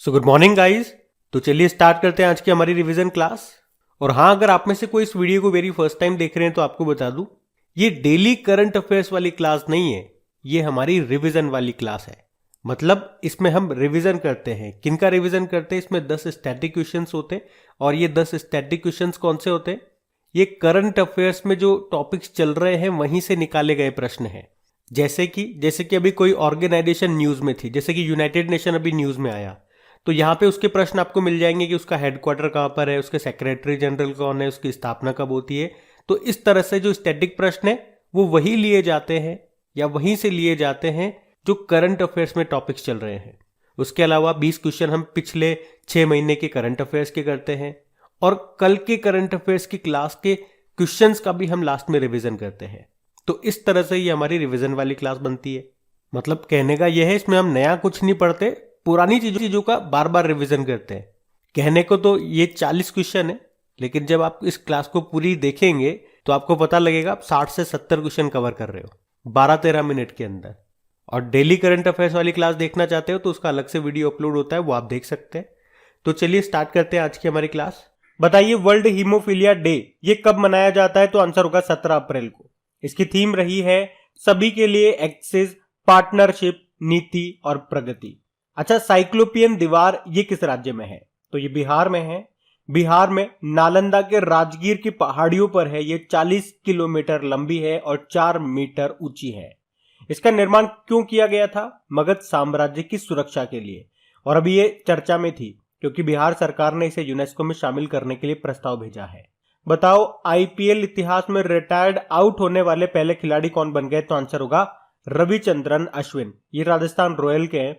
So good morning guys. तो चलिए start करते हैं आज की हमारी रिवीजन क्लास। और हाँ, अगर आप में से कोई इस वीडियो को वेरी फर्स्ट टाइम देख रहे हैं तो आपको बता दूं, ये डेली करंट अफेयर्स वाली क्लास नहीं है, ये हमारी रिवीजन वाली क्लास है। मतलब इसमें हम रिवीजन करते हैं। किनका रिवीजन करते हैं? इसमें 10 स्टैटिक क्वेश्चंस होते हैं। और ये 10 स्टैटिक क्वेश्चंस कौन से होते हैं? ये करंट अफेयर्स में जो टॉपिक्स चल रहे हैं वहीं से निकाले गए प्रश्न हैं। जैसे कि अभी कोई ऑर्गेनाइजेशन न्यूज में थी, जैसे कि यूनाइटेड नेशन अभी न्यूज में आया, तो यहाँ पे उसके प्रश्न आपको मिल जाएंगे कि उसका हेडक्वार्टर कहाँ पर है, उसके सेक्रेटरी जनरल कौन है, उसकी स्थापना कब होती है। तो इस तरह से जो स्टैटिक प्रश्न है वो वही लिए जाते हैं या वहीं से लिए जाते हैं जो करंट अफेयर्स में टॉपिक्स चल रहे हैं। उसके अलावा 20 क्वेश्चन हम पिछले 6 महीने के करंट अफेयर्स के करते हैं और कल के करंट अफेयर्स की क्लास के क्वेश्चंस का भी हम लास्ट में रिवीजन करते हैं। तो इस तरह से ये हमारी रिवीजन वाली क्लास बनती है। मतलब कहने का यह है, इसमें हम नया कुछ नहीं पढ़ते, पुरानी चीजों का बार बार रिवीजन करते हैं। कहने को तो ये 40 क्वेश्चन है, लेकिन जब आप इस क्लास को पूरी देखेंगे तो आपको पता लगेगा आप 60 से 70 क्वेश्चन कवर कर रहे हो 12-13 मिनट के अंदर। और डेली करंट अफेयर्स वाली क्लास देखना चाहते हो तो उसका अलग से वीडियो अपलोड होता है, वो आप देख सकते हैं। तो चलिए स्टार्ट करते हैं आज की हमारी क्लास। बताइए, वर्ल्ड हीमोफीलिया डे ये कब मनाया जाता है? तो आंसर होगा 17 अप्रैल को। इसकी थीम रही है सभी के लिए एक्सेस, पार्टनरशिप, नीति और प्रगति। अच्छा, साइक्लोपियन दीवार ये किस राज्य में है? तो ये बिहार में है। बिहार में नालंदा के राजगीर की पहाड़ियों पर है। ये 40 किलोमीटर लंबी है और 4 मीटर ऊंची है। इसका निर्माण क्यों किया गया था? मगध साम्राज्य की सुरक्षा के लिए। और अभी ये चर्चा में थी क्योंकि बिहार सरकार ने इसे यूनेस्को में शामिल करने के लिए प्रस्ताव भेजा है। बताओ, आईपीएल इतिहास में रिटायर्ड आउट होने वाले पहले खिलाड़ी कौन बन गए? तो आंसर होगा रविचंद्रन अश्विन। ये राजस्थान रॉयल के हैं।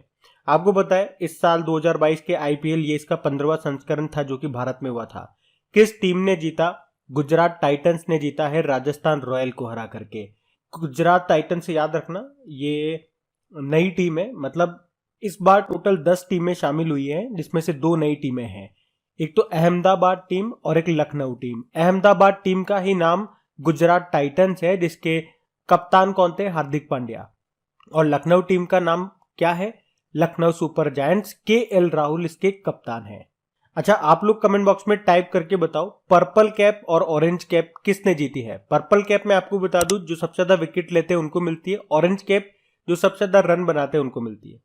आपको पता है इस साल 2022 के आईपीएल ये इसका 15वां संस्करण था जो कि भारत में हुआ था। किस टीम ने जीता? गुजरात टाइटंस ने जीता है राजस्थान रॉयल को हरा करके। गुजरात टाइटंस से याद रखना, ये नई टीम है। मतलब इस बार टोटल 10 टीमें शामिल हुई हैं, जिसमें से 2 नई टीमें हैं। एक तो अहमदाबाद टीम और एक लखनऊ टीम। अहमदाबाद टीम का ही नाम गुजरात टाइटंस है, जिसके कप्तान कौन थे? हार्दिक पांड्या। और लखनऊ टीम का नाम क्या है? Lucknow super giants. KL Rahul इसके कप्तान हैं। अच्छा, आप लोग कमेंट बॉक्स में टाइप करके बताओ, पर्पल कैप और ऑरेंज कैप किसने जीती है? पर्पल कैप में आपको बता दूं, जो सबसे ज्यादा विकेट लेते हैं उनको मिलती है। ऑरेंज कैप जो सबसे ज्यादा रन बनाते हैं उनको मिलती है।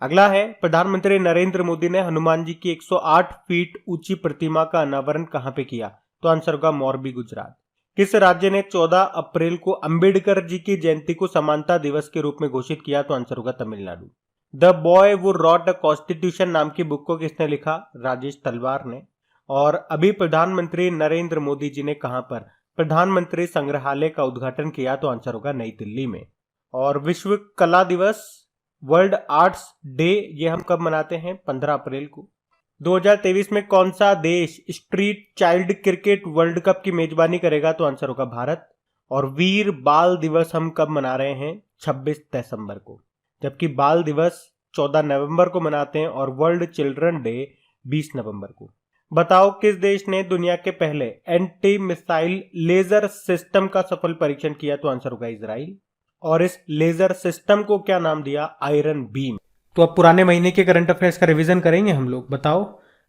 अगला है, प्रधानमंत्री नरेंद्र मोदी ने हनुमान जी की 108 फीट ऊंची प्रतिमा का अनावरण कहां पे किया? तो आंसर होगा मोरबी, गुजरात। किस राज्य ने 14 अप्रैल को अंबेडकर जी की जयंती को समानता दिवस के रूप में घोषित किया? तो आंसर होगा तमिलनाडु। द बॉय वो रॉट द कॉन्स्टिट्यूशन नाम की बुक को किसने लिखा? राजेश तलवार ने। और अभी प्रधानमंत्री नरेंद्र मोदी जी ने कहां पर प्रधानमंत्री संग्रहालय का उद्घाटन किया? तो आंसर होगा नई दिल्ली में। और विश्व कला दिवस, वर्ल्ड आर्ट्स डे, ये हम कब मनाते हैं? 15 अप्रैल को। 2023 में कौन सा देश street child cricket world cup की मेजबानी करेगा? तो आंसर होगा भारत। और वीर बाल दिवस हम कब मना रहे हैं? 26 दिसंबर को। जबकि बाल दिवस 14 नवंबर को मनाते हैं और वर्ल्ड चिल्ड्रन डे 20 नवंबर को। बताओ, किस देश ने दुनिया के पहले एंटी मिसाइल लेजर सिस्टम का सफल परीक्षण किया? तो आंसर होगा इजराइल। और इस लेजर सिस्टम को क्या नाम दिया? Iron beam. तो अब पुराने महीने के करंट अफेयर्स का रिवीजन करेंगे हम लोग। बताओ,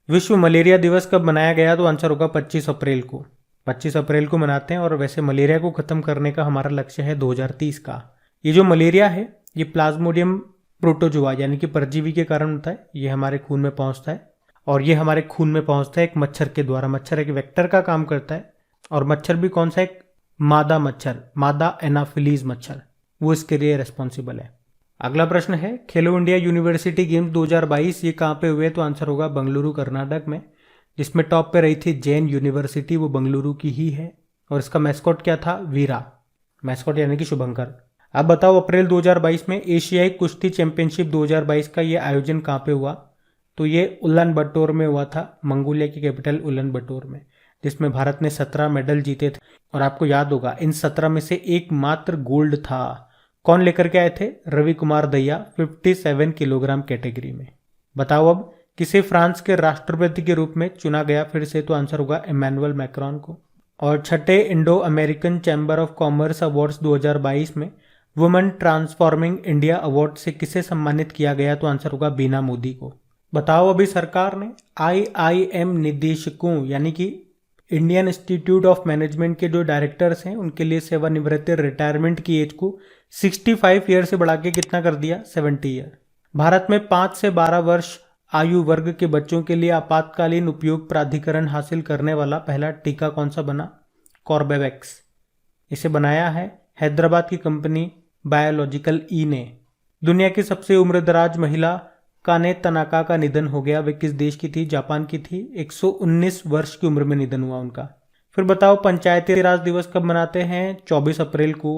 विश्व मलेरिया दिवस कब मनाया गया? तो आंसर होगा 25 अप्रैल को। 25 अप्रैल को मनाते हैं। और वैसे मलेरिया को खत्म करने का हमारा लक्ष्य है 2030 का। ये जो मलेरिया है ये प्लाज्मोडियम प्रोटोजुआ यानी कि परजीवी के कारण होता है। ये हमारे खून में पहुंचता है और ये हमारे खून में पहुंचता है एक मच्छर के द्वारा। मच्छर एक वेक्टर का काम करता है और मच्छर भी कौन सा? एक मादा मच्छर, मादा एनाफिलीज मच्छर, वो इसके लिए रेस्पॉन्सिबल है। अगला प्रश्न है, खेलो इंडिया यूनिवर्सिटी गेम्स 2022 ये कहाँ पे हुए? तो आंसर होगा बेंगलुरु, कर्नाटक में। जिसमें टॉप पे रही थी जैन यूनिवर्सिटी, वो बेंगलुरु की ही है। और इसका मैस्कॉट क्या था? वीरा, मैस्कॉट यानी कि शुभंकर। अब बताओ, अप्रैल 2022 में एशियाई कुश्ती चैंपियनशिप 2022 का ये आयोजन कहाँ पे हुआ? तो ये उलानबटोर में हुआ था, मंगोलिया की कैपिटल उलानबटोर में, जिसमें भारत ने 17 मेडल जीते थे। और आपको याद होगा इन 17 में से एकमात्र गोल्ड था। कौन लेकर के आए थे? रवि कुमार दहिया, 57 किलोग्राम कैटेगरी में। बताओ, अब किसे फ्रांस के राष्ट्रपति के रूप में चुना गया फिर से? तो आंसर होगा इमैनुअल मैक्रोन को। और छठे Indo American chamber of commerce awards 2022 में वुमेन ट्रांसफॉर्मिंग इंडिया अवार्ड से किसे सम्मानित किया गया? तो आंसर होगा बीना मोदी को। बताओ अभी सरकार ने IIM निदेशकों यानी कि इंडियन इंस्टीट्यूट ऑफ मैनेजमेंट के जो डायरेक्टर्स हैं उनके लिए सेवानिवृत्ति रिटायरमेंट की एज को 65 ईयर से बढ़ा के कितना कर दिया, 70 ईयर। भारत में 5 से 12 वर्ष आयु वर्ग के बच्चों के लिए आपातकालीन उपयोग प्राधिकरण हासिल करने वाला पहला टीका कौन सा बना, कॉर्बेवैक्स। इसे बनाया है हैदराबाद की कंपनी बायोलॉजिकल ई ने। दुनिया की सबसे उम्रदराज महिला काने तनाका का निधन हो गया। वे किस देश की थी, जापान की थी। 119 वर्ष की उम्र में निधन हुआ उनका। फिर बताओ पंचायती राज दिवस कब मनाते हैं, 24 अप्रैल को।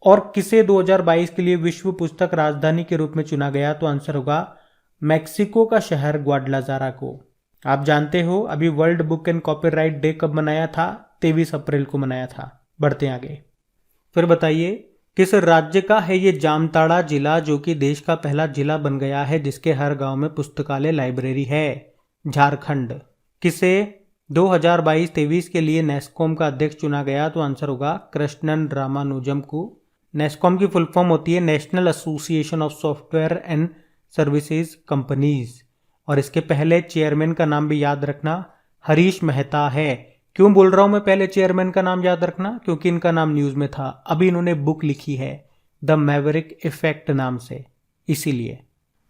और किसे 2022 के लिए विश्व पुस्तक राजधानी के रूप में चुना गया, तो आंसर होगा मैक्सिको का शहर ग्वाडलाजारा को। आप जानते हो अभी world book and copyright day कब मनाया था, 23 अप्रैल को मनाया था। बढ़ते आगे। फिर बताइए किस राज्य का है ये जामताड़ा जिला जो कि देश का पहला जिला बन गया है जिसके हर गांव में पुस्तकालय लाइब्रेरी है, झारखंड। किसे 2022-23 के लिए नेस्कॉम का अध्यक्ष चुना गया, तो आंसर होगा कृष्णन रामानुजम को। नेस्कॉम की फुल फॉर्म होती है national association of software and services companies. और इसके पहले चेयरमैन का नाम भी याद रखना, हरीश मेहता है। क्यों बोल रहा हूं मैं पहले चेयरमैन का नाम याद रखना, क्योंकि इनका नाम न्यूज में था। अभी इन्होंने बुक लिखी है द मैवरिक इफेक्ट नाम से, इसीलिए।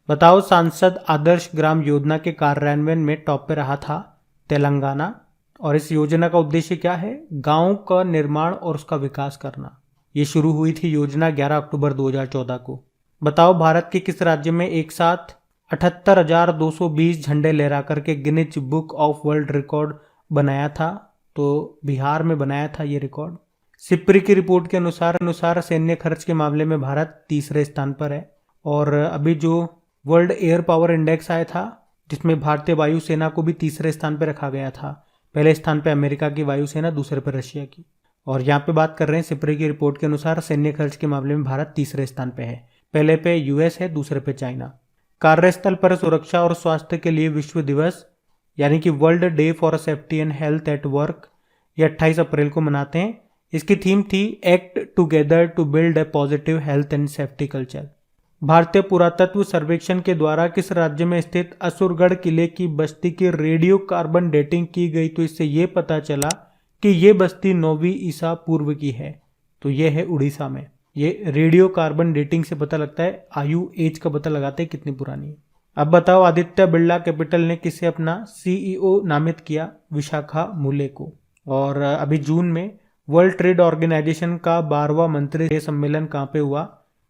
बताओ सांसद आदर्श ग्राम योजना के कार्यान्वयन में टॉप पे रहा था तेलंगाना। और इस योजना का उद्देश्य क्या है, गांव का निर्माण और उसका विकास करना। ये शुरू हुई थी योजना 11 अक्टूबर 2014 को। बताओ भारत के किस राज्य में एक साथ 78,220 झंडे लहरा करके Guinness book of world record बनाया था, तो बिहार में बनाया था ये रिकॉर्ड। सिप्री की रिपोर्ट के अनुसार सैन्य खर्च के मामले में भारत तीसरे स्थान पर है। और अभी जो वर्ल्ड एयर पावर इंडेक्स आया था जिसमें भारतीय वायुसेना को भी तीसरे स्थान पर रखा गया था। पहले स्थान पर अमेरिका की वायुसेना, दूसरे पर रशिया की। और यहाँ पे बात कर रहे हैं सिप्री की रिपोर्ट के अनुसार सैन्य खर्च के मामले में भारत तीसरे स्थान पे है। पहले पे यूएस है, दूसरे पे चाइना। कार्यस्थल पर सुरक्षा और स्वास्थ्य के लिए विश्व दिवस यानी कि world day for safety and health at work, ये 28 अप्रैल को मनाते हैं। इसकी थीम थी act together to build a positive health and safety culture. भारतीय पुरातत्व सर्वेक्षण के द्वारा किस राज्य में स्थित असुरगढ़ किले की बस्ती की रेडियो कार्बन डेटिंग की गई, तो इससे ये पता चला कि ये बस्ती 9वीं ईसा पूर्व की है। तो ये है उड़ीसा में। ये रेडियो कार्बन डेटिंग से पता लगता है, आयु एज का पता लगाते हैं कितनी पुरानी है। अब बताओ आदित्य बिरला कैपिटल ने किसे अपना CEO नामित किया, विशाखा मुले को। और अभी जून में वर्ल्ड ट्रेड ऑर्गेनाइजेशन का 12वां मंत्री सम्मेलन कहाँ पे हुआ,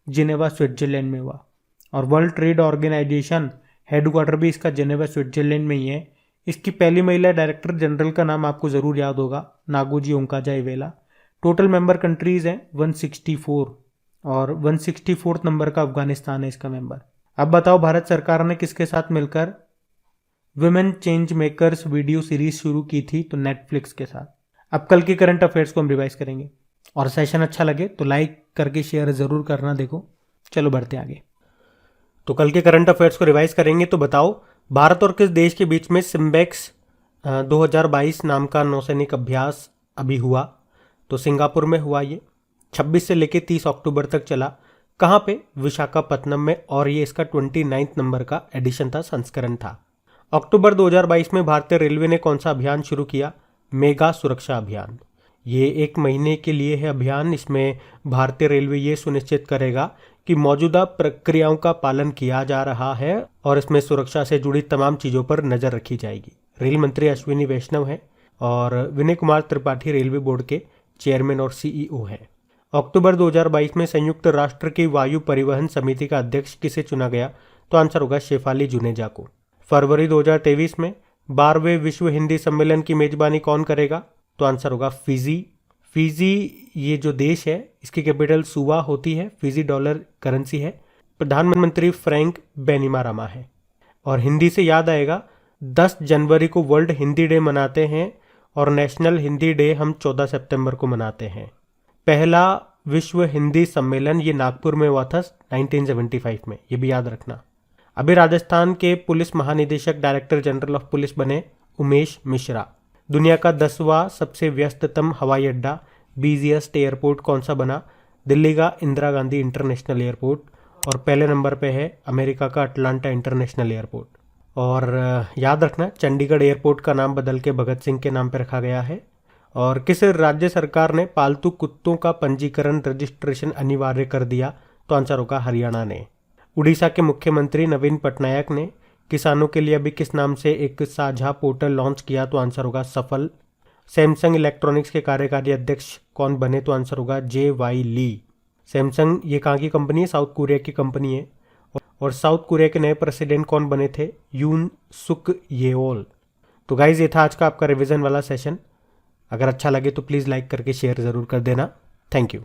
जिनेवा स्विट्जरलैंड में हुआ। और वर्ल्ड ट्रेड ऑर्गेनाइजेशन हेडक्वार्टर भी इसका जिनेवा स्विट्जरलैंड में ही है। इसकी पहली महिला डायरेक्टर जनरल का नाम आपको जरूर याद होगा, नागोजी ओंकाजाइवेला। टोटल मेंबर कंट्रीज हैं 164 और 164 नंबर का अफगानिस्तान है इसका मेंबर। अब बताओ भारत सरकार ने किसके साथ मिलकर women change makers video series शुरू की थी, तो नेटफ्लिक्स के साथ। अब कल की करंट अफेयर्स को हम रिवाइज करेंगे और सेशन अच्छा लगे तो लाइक करके शेयर जरूर करना। देखो चलो बढ़ते आगे। तो कल के करंट अफेयर्स को रिवाइज करेंगे। तो बताओ भारत और किस देश के बीच में सिम्बेक्स 2022 नाम का नौसैनिक अभ्यास अभी हुआ, तो सिंगापुर में हुआ। ये 26 से लेकर 30 अक्टूबर तक चला। कहाँ पे, विशाखापत्तनम में। और ये इसका 29 नंबर का एडिशन था, संस्करण था। अक्टूबर 2022 में भारतीय रेलवे ने कौन सा अभियान शुरू किया, मेगा सुरक्षा अभियान। ये 1 महीने के लिए है अभियान। इसमें भारतीय रेलवे ये सुनिश्चित करेगा कि मौजूदा प्रक्रियाओं का पालन किया जा रहा है और इसमें सुरक्षा से जुड़ी तमाम चीज़ों पर नज़र रखी जाएगी। रेल मंत्री अश्विनी वैष्णव हैं और विनय कुमार त्रिपाठी रेलवे बोर्ड के चेयरमैन और CEO हैं। अक्टूबर 2022 में संयुक्त राष्ट्र की वायु परिवहन समिति का अध्यक्ष किसे चुना गया, तो आंसर होगा शेफाली जुनेजा को। फरवरी 2023 में 12वें विश्व हिंदी सम्मेलन की मेजबानी कौन करेगा, तो आंसर होगा फिजी। फिजी ये जो देश है इसकी कैपिटल सुवा होती है। फिजी डॉलर करेंसी है। प्रधानमंत्री फ्रैंक बैनिमारामा है। और हिंदी से याद आएगा 10 जनवरी को वर्ल्ड हिंदी डे मनाते हैं और नेशनल हिंदी डे हम 14 सितंबर को मनाते हैं। पहला विश्व हिंदी सम्मेलन ये नागपुर में हुआ था 1975 में, ये भी याद रखना। अभी राजस्थान के पुलिस महानिदेशक डायरेक्टर जनरल ऑफ पुलिस बने उमेश मिश्रा। दुनिया का 10वां सबसे व्यस्ततम हवाई अड्डा बिजिएस्ट एयरपोर्ट कौन सा बना, दिल्ली का इंदिरा गांधी इंटरनेशनल एयरपोर्ट। और पहले नंबर पे है अमेरिका का अटलांटा इंटरनेशनल एयरपोर्ट। और याद रखना चंडीगढ़ एयरपोर्ट का नाम बदल के भगत सिंह के नाम पर रखा गया है। और किस राज्य सरकार ने पालतू कुत्तों का पंजीकरण रजिस्ट्रेशन अनिवार्य कर दिया? तो आंसर होगा हरियाणा ने। उड़ीसा के मुख्यमंत्री नवीन पटनायक ने किसानों के लिए अभी किस नाम से एक साझा पोर्टल लॉन्च किया? तो आंसर होगा सफल। सैमसंग इलेक्ट्रॉनिक्स के कार्यकारी अध्यक्ष कौन बने? तो आंसर होगा जे.वाई. ली। सैमसंग ये कहाँ की कंपनी है? साउथ कोरिया की कंपनी है। और साउथ कोरिया के नए प्रेसिडेंट कौन बने थे? यून सुक येओल। तो गाइज ये था आज का आपका रिवीजन वाला सेशन। अगर अच्छा लगे तो प्लीज़ लाइक करके शेयर ज़रूर कर देना। Thank you.